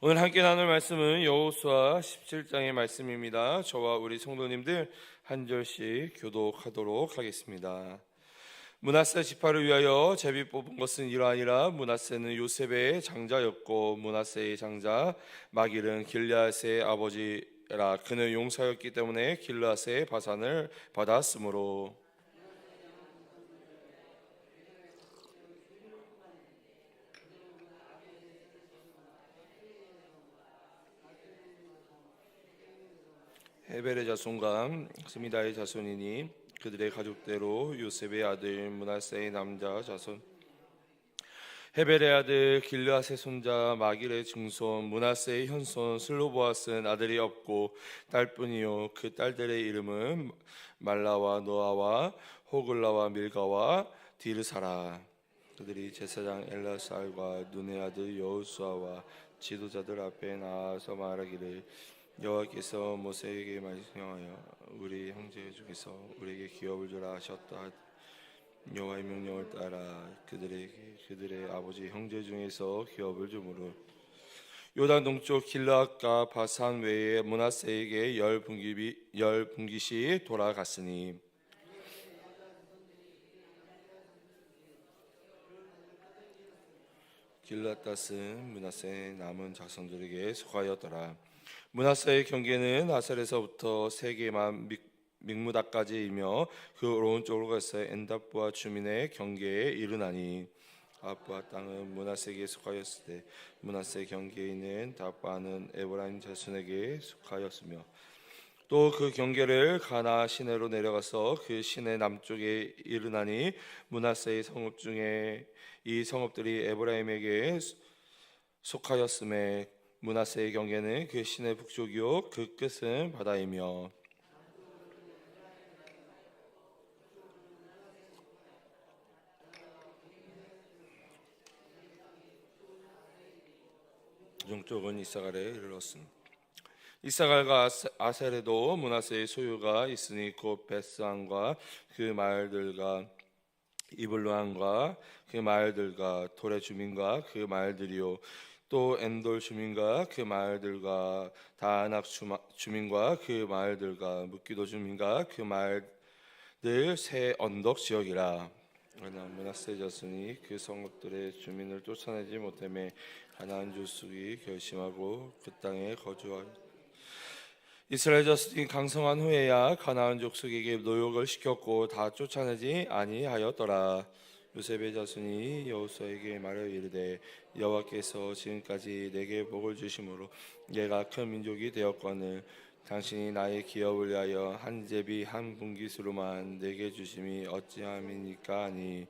오늘 함께 나눌 말씀은 여호수아 17장의 말씀입니다. 저와 우리 성도님들 한 절씩 교독하도록 하겠습니다. 므낫세 지파를 위하여 제비 뽑은 것은 이러하니라. 므낫세는 요셉의 장자였고 므낫세의 장자 마길은 길르앗의 아버지라. 그는 용사였기 때문에 길르앗의 바산을 받았으므로. 헤벨의 자손과 스미다의 자손이니 그들의 가족대로 요셉의 아들 므낫세의 남자 자손, 헤벨의 아들 길르앗의 손자 마길의 증손 므낫세의 현손 슬로보앗은 아들이 없고 딸뿐이요 그 딸들의 이름은 말라와 노아와 호글라와 밀가와 디르사라. 그들이 제사장 엘라살과 눈의 아들 여호수아와 지도자들 앞에 나아서 말하기를, 여호와께서 모세에게 말씀하여 우리 형제 중에서 우리에게 기업을 주라 하셨다. 여호와의 명령을 따라 그들의 아버지 형제 중에서 기업을 주므로 요단 동쪽 길르앗과 바산 외에 므낫세에게 열 분기씩 돌아갔으니, 길르앗은 므낫세의 남은 자손들에게 속하였더라. 므낫세의 경계는 아셀에서부터 세게만 믹무다까지이며 그 오른쪽으로 가서 엔답과 주민의 경계에 이르나니, 아브와 땅은 므낫세에게 속하였을 때 므낫세 경계에 있는 답바는 에브라임 자손에게 속하였으며, 또 그 경계를 가나 시내로 내려가서 그 시내 남쪽에 이르나니, 므낫세의 성읍 중에 이 성읍들이 에브라임에게 속하였음에 므낫세의 경계는 그 시내 북쪽이요 그 끝은 바다이며, 동쪽은 이사갈에 이르렀음. 이사갈과 아셀에도 므낫세의 소유가 있으니 곧 베스안과 그 마을들과 이블루안과 그 마을들과 돌의 주민과 그 마을들이요, 또 엔돌 주민과 그 마을들과 다아낙 주민과 그 마을들과 묵기도 주민과 그 마을들 새 언덕 지역이라. 그러나 므낫세 자손이 그 성읍들의 주민을 쫓아내지 못하며 가나안 족속이 결심하고 그 땅에 거주하였다. 이스라엘 자손이 강성한 후에야 가나안 족속에게 노역을 시켰고 다 쫓아내지 아니하였더라. 요셉의 자손이 여호수아에게 말하여 이르되, 여호와께서 지금까지 내게 복을 주심으로 내가 큰 민족이 되었거늘 당신이 나의 기업을 위하여 한 제비 한 분깃으로만 내게 주심이 어찌함이니까 하니,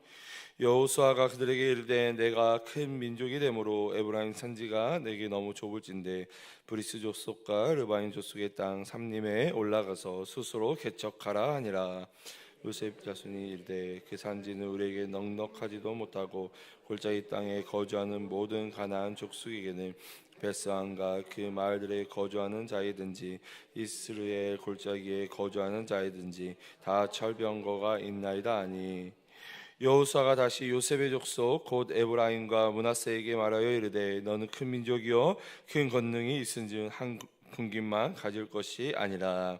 여호수아가 그들에게 이르되, 내가 큰 민족이 되므로 에브라임 산지가 내게 너무 좁을진데 브리스 족속과 르바임 족속의 땅 삼림에 올라가서 스스로 개척하라 하니라. 요셉 자손이 이르되, 그 산지는 우리에게 넉넉하지도 못하고 골짜기 땅에 거주하는 모든 가나안 족속에게는 베스안과 그 마을들에 거주하는 자이든지 이스르엘 골짜기에 거주하는 자이든지 다 철병거가 있나이다 하니, 여호수아가 다시 요셉의 족속 곧 에브라임과 므낫세에게 말하여 이르되, 너는 큰 민족이요 큰 권능이 있은즉 한 군깃만 가질 것이 아니라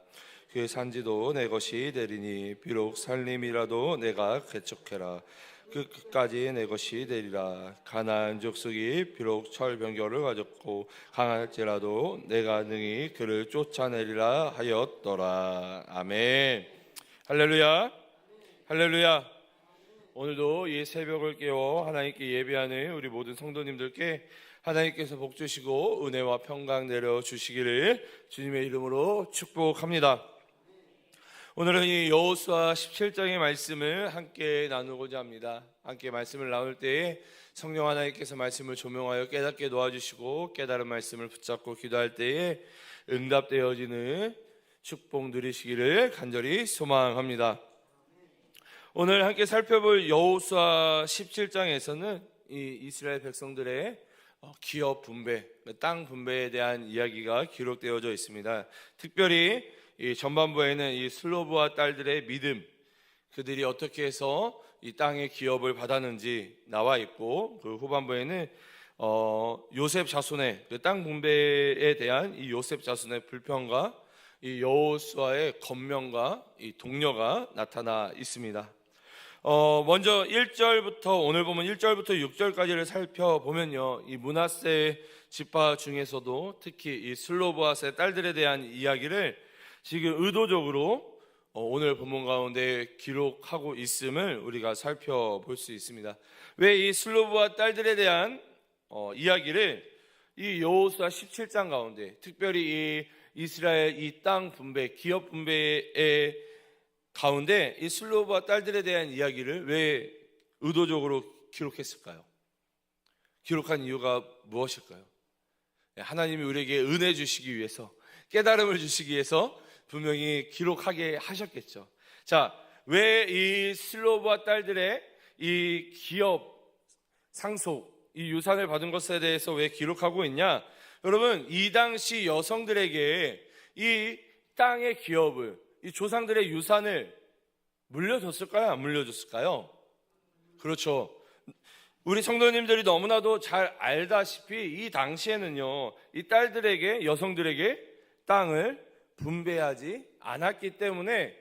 그 산지도 내 것이 되리니, 비록 살림이라도 내가 개척해라 그 끝까지 내 것이 되리라. 가나안 족속이 비록 철병거를 가졌고 강할지라도 내가 능히 그를 쫓아내리라 하였더라. 아멘. 할렐루야, 할렐루야. 오늘도 이 새벽을 깨워 하나님께 예배하는 우리 모든 성도님들께 하나님께서 복 주시고 은혜와 평강 내려 주시기를 주님의 이름으로 축복합니다. 오늘은 이 여호수아 17장의 말씀을 함께 나누고자 합니다. 함께 말씀을 나눌 때에 성령 하나님께서 말씀을 조명하여 깨닫게 도와주시고 깨달은 말씀을 붙잡고 기도할 때에 응답되어지는 축복 누리시기를 간절히 소망합니다. 오늘 함께 살펴볼 여호수아 17장에서는 이 이스라엘 백성들의 기업 분배, 땅 분배에 대한 이야기가 기록되어져 있습니다. 특별히 이 전반부에는 이 슬로브와 딸들의 믿음, 그들이 어떻게 해서 이 땅의 기업을 받았는지 나와 있고, 그 후반부에는 요셉 자손의 땅 분배에 대한 이 요셉 자손의 불평과 이 여호수아의 권면과 이 동료가 나타나 있습니다. 먼저 1절부터 오늘 보면 1절부터 6절까지를 살펴보면요, 이 므낫세 지파 중에서도 특히 이 슬로브앗의 딸들에 대한 이야기를 지금 의도적으로 오늘 본문 가운데 기록하고 있음을 우리가 살펴볼 수 있습니다. 왜 이 슬로브앗 딸들에 대한 이야기를 이 여호수아 17장 가운데, 특별히 이 이스라엘 이 땅 분배, 기업 분배의 가운데 이 슬로브앗 딸들에 대한 이야기를 왜 의도적으로 기록했을까요? 기록한 이유가 무엇일까요? 하나님이 우리에게 은혜 주시기 위해서, 깨달음을 주시기 위해서 분명히 기록하게 하셨겠죠. 자, 왜 이 슬로브앗 딸들의 이 기업 상속, 이 유산을 받은 것에 대해서 왜 기록하고 있냐? 여러분, 이 당시 여성들에게 이 땅의 기업을, 이 조상들의 유산을 물려줬을까요? 안 물려줬을까요? 그렇죠. 우리 성도님들이 너무나도 잘 알다시피 이 당시에는요, 이 딸들에게, 여성들에게 땅을 분배하지 않았기 때문에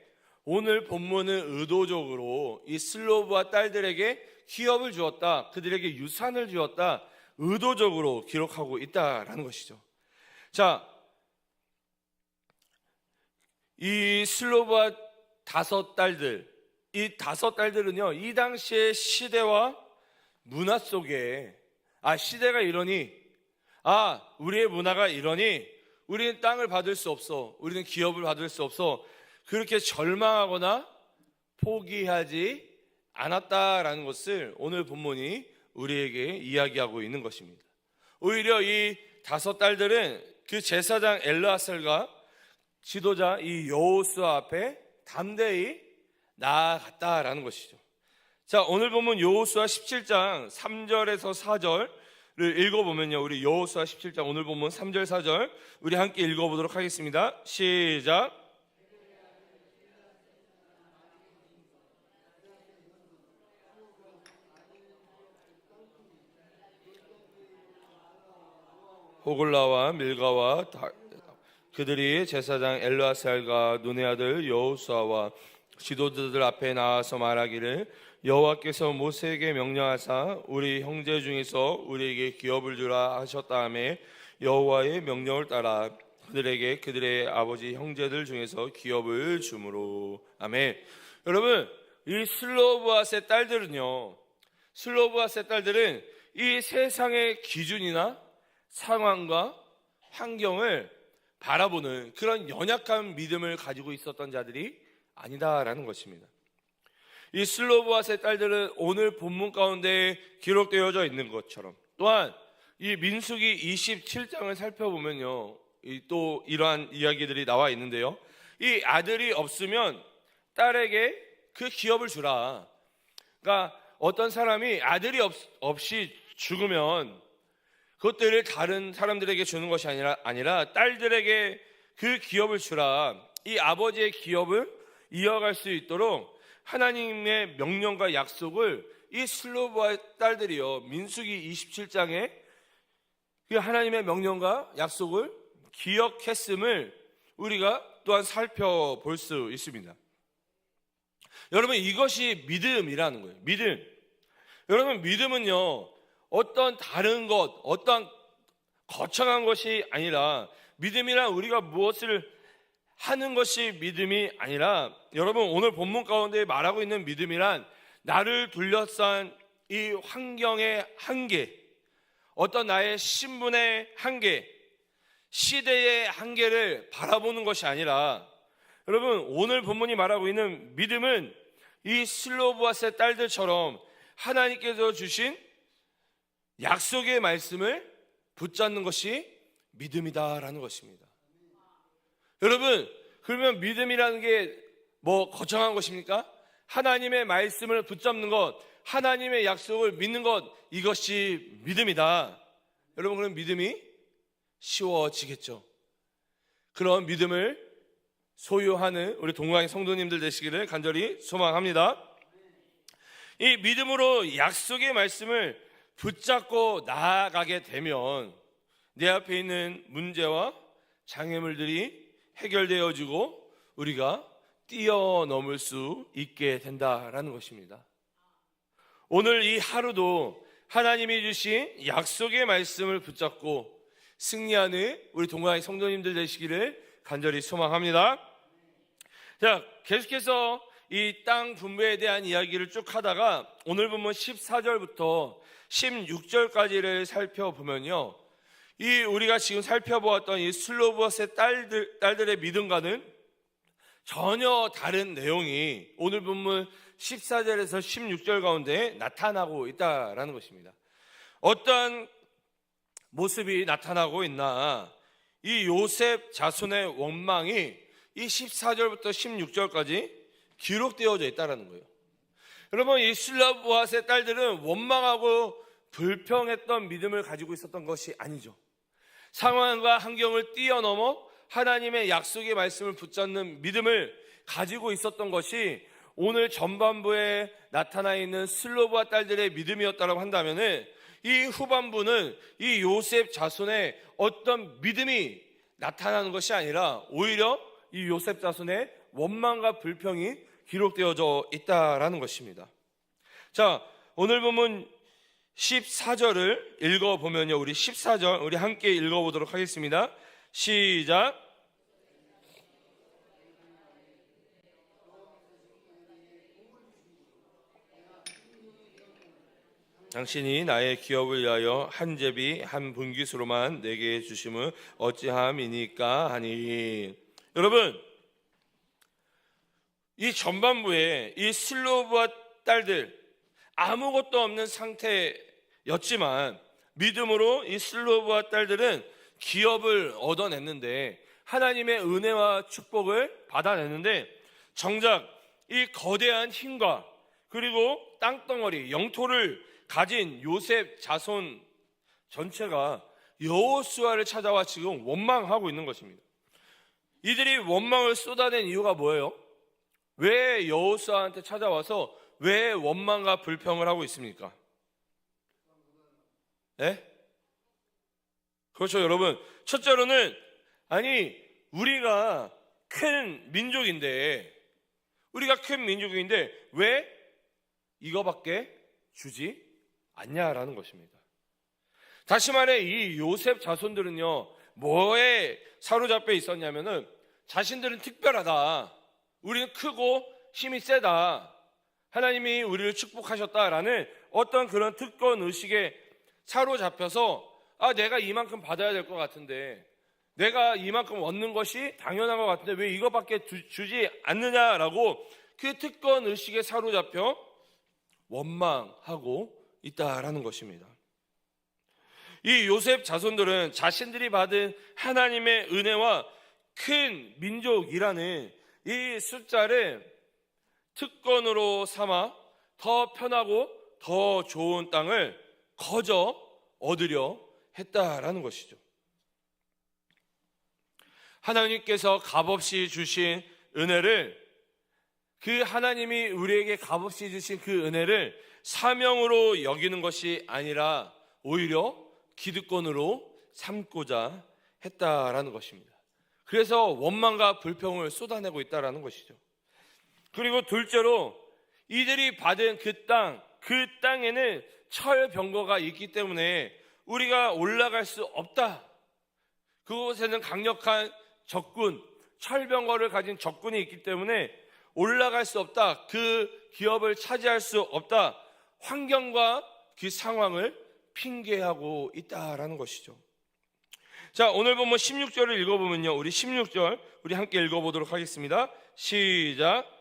오늘 본문은 의도적으로 이 슬로브와 딸들에게 기업을 주었다, 그들에게 유산을 주었다, 의도적으로 기록하고 있다라는 것이죠. 자, 이 슬로브와 다섯 딸들, 이 다섯 딸들은요, 이 당시의 시대와 문화 속에, 시대가 이러니, 우리의 문화가 이러니 우리는 땅을 받을 수 없어, 우리는 기업을 받을 수 없어, 그렇게 절망하거나 포기하지 않았다라는 것을 오늘 본문이 우리에게 이야기하고 있는 것입니다. 오히려 이 다섯 딸들은 그 제사장 엘르아살과 지도자 이 여호수아 앞에 담대히 나아갔다라는 것이죠. 자, 오늘 보면 여호수아 17장 3절에서 4절을 읽어보면요, 우리 여호수아 17장 오늘 보면 3절 4절 우리 함께 읽어보도록 하겠습니다. 시작. 호글라와 밀가와 그들이 제사장 엘르아살과 눈의 아들 여호수아와 지도자들 앞에 나와서 말하기를, 여호와께서 모세에게 명령하사 우리 형제 중에서 우리에게 기업을 주라 하셨다하며 여호와의 명령을 따라 그들에게 그들의 아버지 형제들 중에서 기업을 주므로. 아멘. 여러분, 이 슬로브앗의 딸들은요, 슬로브앗의 딸들은 이 세상의 기준이나 상황과 환경을 바라보는 그런 연약한 믿음을 가지고 있었던 자들이 아니다라는 것입니다. 이 슬로브앗의 딸들은 오늘 본문 가운데 기록되어져 있는 것처럼, 또한 이 민수기 27장을 살펴보면요, 또 이러한 이야기들이 나와 있는데요, 이 아들이 없으면 딸에게 그 기업을 주라. 그러니까 어떤 사람이 아들이 없이 죽으면 그것들을 다른 사람들에게 주는 것이 아니라 딸들에게 그 기업을 주라. 이 아버지의 기업을 이어갈 수 있도록 하나님의 명령과 약속을 이 슬로브아의 딸들이요, 민수기 27장에 그 하나님의 명령과 약속을 기억했음을 우리가 또한 살펴볼 수 있습니다. 여러분, 이것이 믿음이라는 거예요. 믿음. 여러분, 믿음은요, 어떤 다른 것, 어떤 거창한 것이 아니라, 믿음이란 우리가 무엇을 하는 것이 믿음이 아니라, 여러분, 오늘 본문 가운데 말하고 있는 믿음이란 나를 둘러싼 이 환경의 한계, 어떤 나의 신분의 한계, 시대의 한계를 바라보는 것이 아니라, 여러분, 오늘 본문이 말하고 있는 믿음은 이 슬로브앗의 딸들처럼 하나님께서 주신 약속의 말씀을 붙잡는 것이 믿음이다라는 것입니다. 여러분, 그러면 믿음이라는 게 뭐 거창한 것입니까? 하나님의 말씀을 붙잡는 것, 하나님의 약속을 믿는 것, 이것이 믿음이다. 여러분, 그럼 믿음이 쉬워지겠죠. 그런 믿음을 소유하는 우리 동광의 성도님들 되시기를 간절히 소망합니다. 이 믿음으로 약속의 말씀을 붙잡고 나아가게 되면 내 앞에 있는 문제와 장애물들이 해결되어지고 우리가 뛰어넘을 수 있게 된다라는 것입니다. 오늘 이 하루도 하나님이 주신 약속의 말씀을 붙잡고 승리하는 우리 동아의 성도님들 되시기를 간절히 소망합니다. 자, 계속해서 이 땅 분배에 대한 이야기를 쭉 하다가 오늘 보면 14절부터 16절까지를 살펴보면요, 이 우리가 지금 살펴보았던 이 슬로브엇의 딸들의 믿음과는 전혀 다른 내용이 오늘 본문 14절에서 16절 가운데 나타나고 있다라는 것입니다. 어떤 모습이 나타나고 있나? 이 요셉 자손의 원망이 이 14절부터 16절까지 기록되어져 있다는 거예요. 여러분, 이 슬로브엇의 딸들은 원망하고 불평했던 믿음을 가지고 있었던 것이 아니죠. 상황과 환경을 뛰어넘어 하나님의 약속의 말씀을 붙잡는 믿음을 가지고 있었던 것이 오늘 전반부에 나타나 있는 슬로브엇 딸들의 믿음이었다고 한다면, 이 후반부는 이 요셉 자손의 어떤 믿음이 나타나는 것이 아니라 오히려 이 요셉 자손의 원망과 불평이 기록되어져 있다라는 것입니다. 자, 오늘 보면 14절을 읽어보면요, 우리 14절 우리 함께 읽어보도록 하겠습니다. 시작. 당신이 나의 기업을 위하여 한 제비 한 분깃으로만 내게 주심은 어찌함이니까 하니. 여러분, 이 전반부에 이 슬로브엇 딸들 아무것도 없는 상태였지만 믿음으로 이 슬로브엇 딸들은 기업을 얻어냈는데, 하나님의 은혜와 축복을 받아냈는데, 정작 이 거대한 힘과 그리고 땅덩어리 영토를 가진 요셉 자손 전체가 여호수아를 찾아와 지금 원망하고 있는 것입니다. 이들이 원망을 쏟아낸 이유가 뭐예요? 왜 여호수아한테 찾아와서 왜 원망과 불평을 하고 있습니까? 네? 그렇죠, 여러분. 첫째로는, 아니, 우리가 큰 민족인데 왜 이거밖에 주지 않냐라는 것입니다. 다시 말해, 이 요셉 자손들은요, 뭐에 사로잡혀 있었냐면은, 자신들은 특별하다, 우리는 크고 힘이 세다, 하나님이 우리를 축복하셨다라는 어떤 그런 특권 의식에 사로잡혀서, 내가 이만큼 받아야 될 것 같은데, 내가 이만큼 얻는 것이 당연한 것 같은데 왜 이거밖에 주지 않느냐라고 그 특권 의식에 사로잡혀 원망하고 있다라는 것입니다. 이 요셉 자손들은 자신들이 받은 하나님의 은혜와 큰 민족이라는 이 숫자를 특권으로 삼아 더 편하고 더 좋은 땅을 거저 얻으려 했다라는 것이죠. 하나님께서 값없이 주신 은혜를, 그 하나님이 우리에게 값없이 주신 그 은혜를 사명으로 여기는 것이 아니라 오히려 기득권으로 삼고자 했다라는 것입니다. 그래서 원망과 불평을 쏟아내고 있다라는 것이죠. 그리고 둘째로, 이들이 받은 그 땅에는 철병거가 있기 때문에 우리가 올라갈 수 없다. 그곳에는 강력한 적군, 철병거를 가진 적군이 있기 때문에 올라갈 수 없다. 그 기업을 차지할 수 없다. 환경과 그 상황을 핑계하고 있다라는 것이죠. 자, 오늘 보면 16절을 읽어보면요, 우리 16절 우리 함께 읽어보도록 하겠습니다. 시작.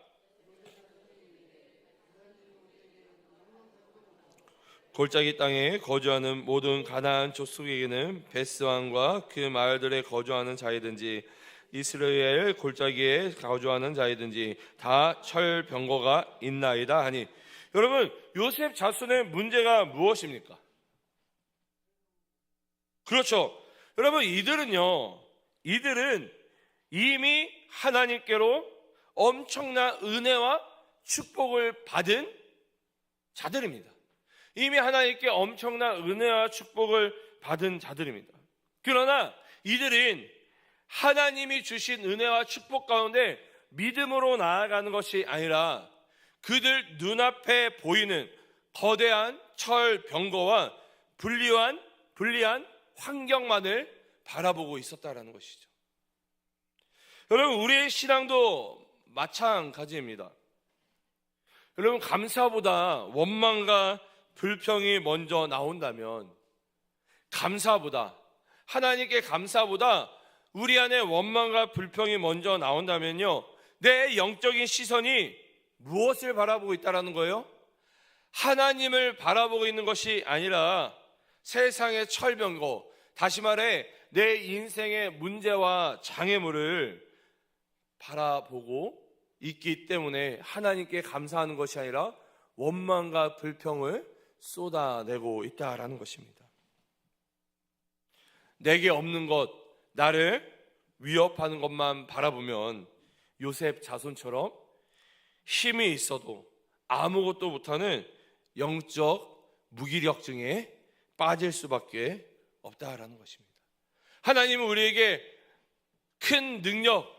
골짜기 땅에 거주하는 모든 가나안 족속에게는 베스 왕과 그 마을들에 거주하는 자이든지 이스라엘 골짜기에 거주하는 자이든지 다 철병거가 있나이다 하니. 여러분, 요셉 자손의 문제가 무엇입니까? 그렇죠. 여러분, 이들은 이미 하나님께로 엄청난 은혜와 축복을 받은 자들입니다. 이미 하나님께 엄청난 은혜와 축복을 받은 자들입니다. 그러나 이들은 하나님이 주신 은혜와 축복 가운데 믿음으로 나아가는 것이 아니라 그들 눈앞에 보이는 거대한 철병거와 불리한 환경만을 바라보고 있었다라는 것이죠. 여러분, 우리의 신앙도 마찬가지입니다. 여러분, 감사보다 원망과 불평이 먼저 나온다면, 하나님께 감사보다 우리 안에 원망과 불평이 먼저 나온다면요, 내 영적인 시선이 무엇을 바라보고 있다라는 거예요? 하나님을 바라보고 있는 것이 아니라 세상의 철병거, 다시 말해 내 인생의 문제와 장애물을 바라보고 있기 때문에 하나님께 감사하는 것이 아니라 원망과 불평을 쏟아내고 있다라는 것입니다. 내게 없는 것, 나를 위협하는 것만 바라보면 요셉 자손처럼 힘이 있어도 아무것도 못하는 영적 무기력증에 빠질 수밖에 없다라는 것입니다. 하나님은 우리에게 큰 능력,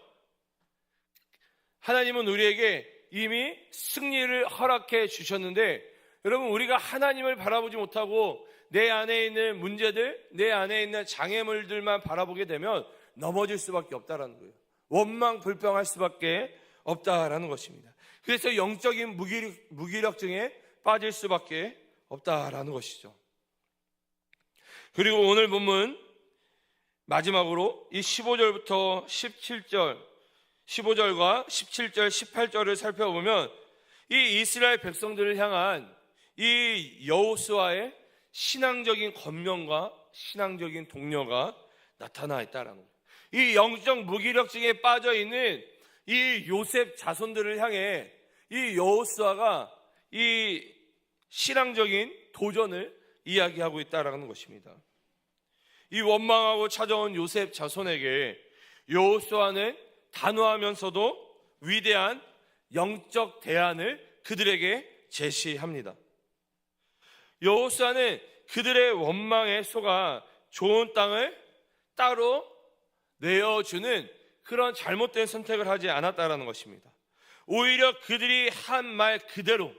하나님은 우리에게 이미 승리를 허락해 주셨는데, 여러분, 우리가 하나님을 바라보지 못하고 내 안에 있는 문제들, 내 안에 있는 장애물들만 바라보게 되면 넘어질 수밖에 없다라는 거예요. 원망 불평할 수밖에 없다라는 것입니다. 그래서 영적인 무기력증에 빠질 수밖에 없다라는 것이죠. 그리고 오늘 본문 마지막으로 이 15절부터 17절, 15절과 17절, 18절을 살펴보면 이 이스라엘 백성들을 향한 이 여호수아의 신앙적인 권면과 신앙적인 동료가 나타나 있다라는 거예요. 이 영적 무기력증에 빠져 있는 이 요셉 자손들을 향해 이 여호수아가 이 신앙적인 도전을 이야기하고 있다라는 것입니다. 이 원망하고 찾아온 요셉 자손에게 여호수아는 단호하면서도 위대한 영적 대안을 그들에게 제시합니다. 여호수아는 그들의 원망에 속아 좋은 땅을 따로 내어주는 그런 잘못된 선택을 하지 않았다라는 것입니다. 오히려 그들이 한 말 그대로,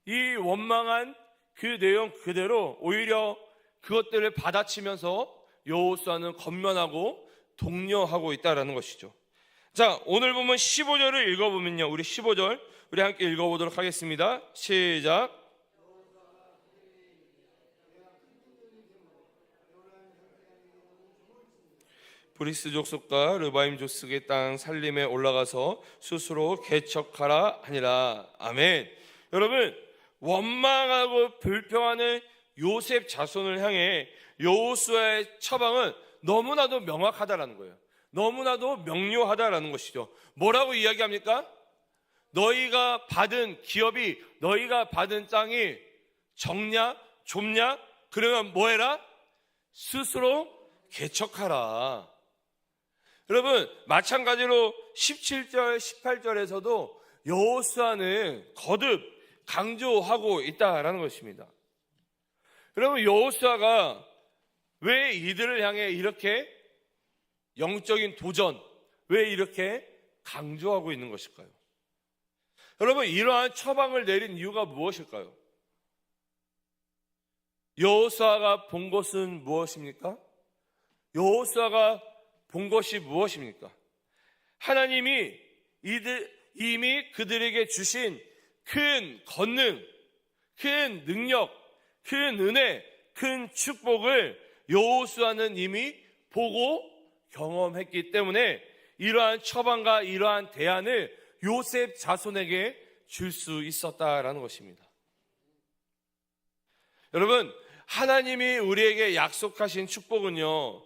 이 원망한 그 내용 그대로 오히려 그것들을 받아치면서 여호수아는 권면하고 독려하고 있다라는 것이죠. 자, 오늘 보면 15절을 읽어보면요, 우리 15절 우리 함께 읽어보도록 하겠습니다. 시작. 브리스 족속과 르바임 족속의 땅 살림에 올라가서 스스로 개척하라 하니라. 아멘. 여러분, 원망하고 불평하는 요셉 자손을 향해 여호수아의 처방은 너무나도 명확하다라는 거예요. 너무나도 명료하다라는 것이죠. 뭐라고 이야기합니까? 너희가 받은 기업이, 너희가 받은 땅이 적냐 좁냐? 그러면 뭐 해라? 스스로 개척하라. 여러분, 마찬가지로 17절 18절에서도 여호수아는 거듭 강조하고 있다라는 것입니다. 여러분, 여호수아가 왜 이들을 향해 이렇게 영적인 도전, 왜 이렇게 강조하고 있는 것일까요? 여러분, 이러한 처방을 내린 이유가 무엇일까요? 여호수아가 본 것은 무엇입니까? 여호수아가 본 것이 무엇입니까? 하나님이 이미 그들에게 주신 큰 권능, 큰 능력, 큰 은혜, 큰 축복을 여호수아는 이미 보고 경험했기 때문에 이러한 처방과 이러한 대안을 요셉 자손에게 줄 수 있었다라는 것입니다. 여러분, 하나님이 우리에게 약속하신 축복은요,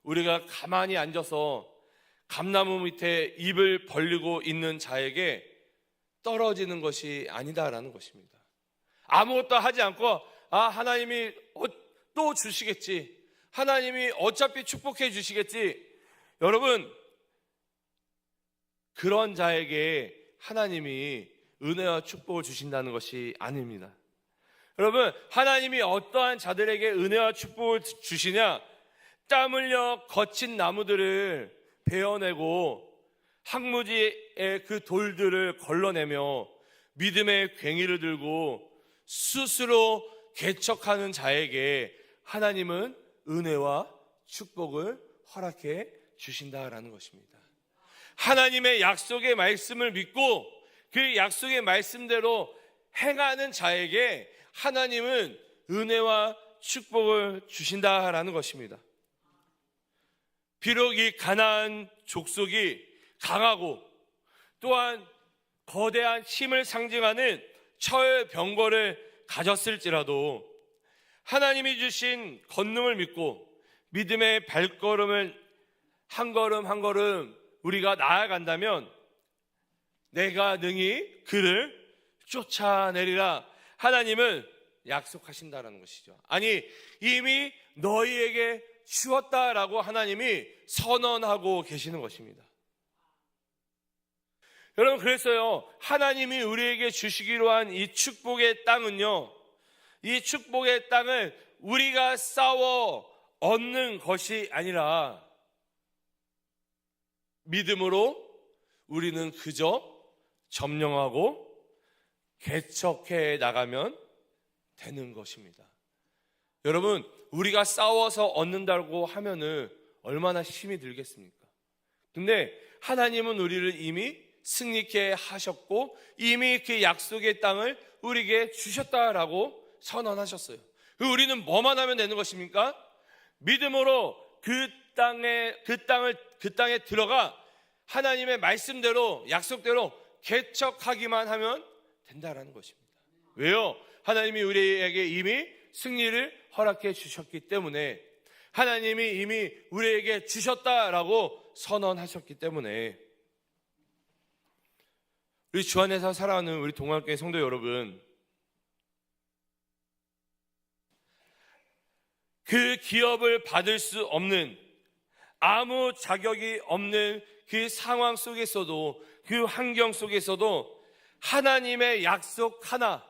우리가 가만히 앉아서 감나무 밑에 입을 벌리고 있는 자에게 떨어지는 것이 아니다라는 것입니다. 아무것도 하지 않고 하나님이 또 주시겠지, 하나님이 어차피 축복해 주시겠지. 여러분, 그런 자에게 하나님이 은혜와 축복을 주신다는 것이 아닙니다. 여러분, 하나님이 어떠한 자들에게 은혜와 축복을 주시냐? 땀 흘려 거친 나무들을 베어내고 황무지의 그 돌들을 걸러내며 믿음의 괭이를 들고 스스로 개척하는 자에게 하나님은 은혜와 축복을 허락해 주신다라는 것입니다. 하나님의 약속의 말씀을 믿고 그 약속의 말씀대로 행하는 자에게 하나님은 은혜와 축복을 주신다라는 것입니다. 비록 이 가나안 족속이 강하고 또한 거대한 힘을 상징하는 철병거를 가졌을지라도 하나님이 주신 권능을 믿고 믿음의 발걸음을 한 걸음 한 걸음 우리가 나아간다면 내가 능히 그를 쫓아내리라 하나님은 약속하신다라는 것이죠. 아니, 이미 너희에게 주었다라고 하나님이 선언하고 계시는 것입니다. 여러분, 그래서요, 하나님이 우리에게 주시기로 한 이 축복의 땅은요, 이 축복의 땅을 우리가 싸워 얻는 것이 아니라 믿음으로 우리는 그저 점령하고 개척해 나가면 되는 것입니다. 여러분, 우리가 싸워서 얻는다고 하면은 얼마나 힘이 들겠습니까? 근데 하나님은 우리를 이미 승리케 하셨고 이미 그 약속의 땅을 우리에게 주셨다라고 선언하셨어요. 우리는 뭐만 하면 되는 것입니까? 믿음으로 그 땅에 들어가 하나님의 말씀대로 약속대로 개척하기만 하면 된다라는 것입니다. 왜요? 하나님이 우리에게 이미 승리를 허락해 주셨기 때문에, 하나님이 이미 우리에게 주셨다라고 선언하셨기 때문에. 우리 주 안에서 살아가는 우리 동학교회 성도 여러분, 그 기업을 받을 수 없는, 아무 자격이 없는 그 상황 속에서도, 그 환경 속에서도 하나님의 약속 하나,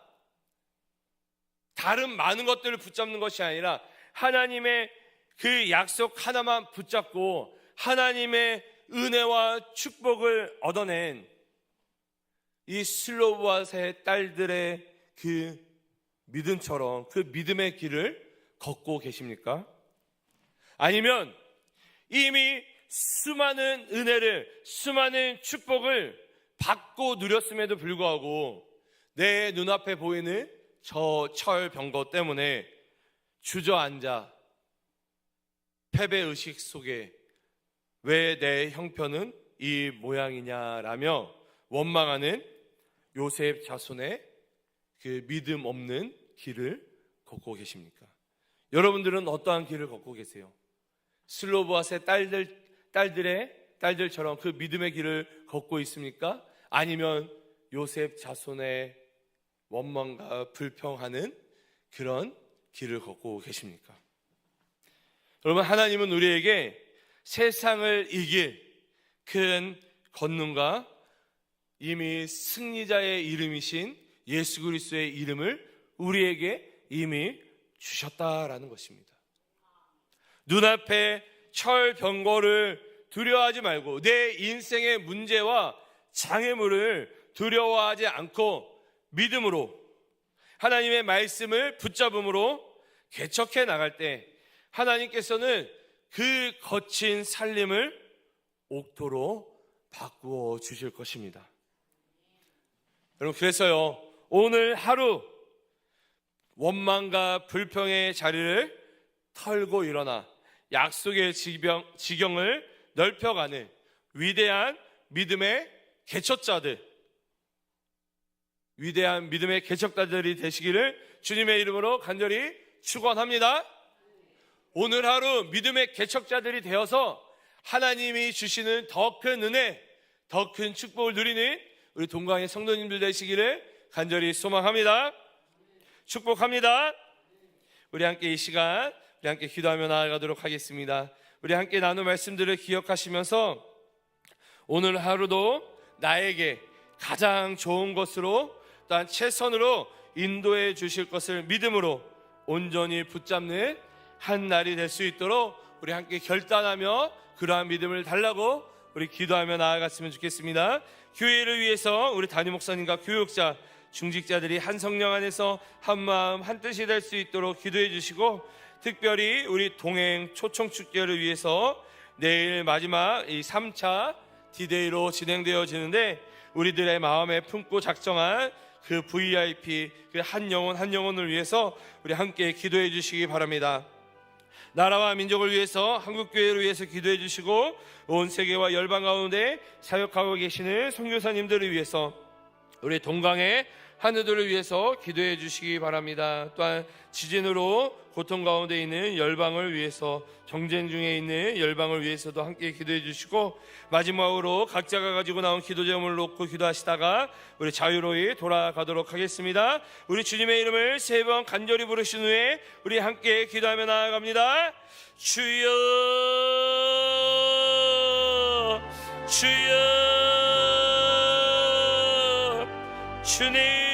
다른 많은 것들을 붙잡는 것이 아니라 하나님의 그 약속 하나만 붙잡고 하나님의 은혜와 축복을 얻어낸 이 슬로바앗의 딸들의 그 믿음처럼 그 믿음의 길을 걷고 계십니까? 아니면 이미 수많은 은혜를, 수많은 축복을 받고 누렸음에도 불구하고 내 눈앞에 보이는 저 철병거 때문에 주저앉아 패배의식 속에 왜 내 형편은 이 모양이냐라며 원망하는 요셉 자손의 그 믿음 없는 길을 걷고 계십니까? 여러분들은 어떠한 길을 걷고 계세요? 슬로바앗의 딸들처럼 그 믿음의 길을 걷고 있습니까? 아니면 요셉 자손의 원망과 불평하는 그런 길을 걷고 계십니까? 여러분, 하나님은 우리에게 세상을 이길 큰 권능과 이미 승리자의 이름이신 예수 그리스도의 이름을 우리에게 이미 주셨다라는 것입니다. 눈앞에 철병거를 두려워하지 말고 내 인생의 문제와 장애물을 두려워하지 않고 믿음으로 하나님의 말씀을 붙잡음으로 개척해 나갈 때 하나님께서는 그 거친 살림을 옥토로 바꾸어 주실 것입니다. 여러분, 그래서요, 오늘 하루 원망과 불평의 자리를 털고 일어나 약속의 지경을 넓혀가는 위대한 믿음의 개척자들, 위대한 믿음의 개척자들이 되시기를 주님의 이름으로 간절히 축원합니다. 오늘 하루 믿음의 개척자들이 되어서 하나님이 주시는 더 큰 은혜, 더 큰 축복을 누리는 우리 동강의 성도님들 되시기를 간절히 소망합니다. 축복합니다. 우리 함께 이 시간 우리 함께 기도하며 나아가도록 하겠습니다. 우리 함께 나눈 말씀들을 기억하시면서 오늘 하루도 나에게 가장 좋은 것으로 또한 최선으로 인도해 주실 것을 믿음으로 온전히 붙잡는 한 날이 될 수 있도록 우리 함께 결단하며 그러한 믿음을 달라고 우리 기도하며 나아갔으면 좋겠습니다. 교회를 위해서 우리 담임 목사님과 교육자, 중직자들이 한 성령 안에서 한 마음 한 뜻이 될 수 있도록 기도해 주시고, 특별히 우리 동행 초청 축제를 위해서 내일 마지막 이 3차 디데이로 진행되어지는데, 우리들의 마음에 품고 작정한 그 VIP, 그 한 영혼을 위해서 우리 함께 기도해 주시기 바랍니다. 나라와 민족을 위해서, 한국교회를 위해서 기도해 주시고, 온 세계와 열방 가운데 사역하고 계시는 선교사님들을 위해서, 우리 동강의 하느들을 위해서 기도해 주시기 바랍니다. 또한 지진으로 고통 가운데 있는 열방을 위해서, 정쟁 중에 있는 열방을 위해서도 함께 기도해 주시고, 마지막으로 각자가 가지고 나온 기도 제목을 놓고 기도하시다가 우리 자유로이 돌아가도록 하겠습니다. 우리 주님의 이름을 3번 간절히 부르신 후에 우리 함께 기도하며 나아갑니다. 주여, 주여, 주님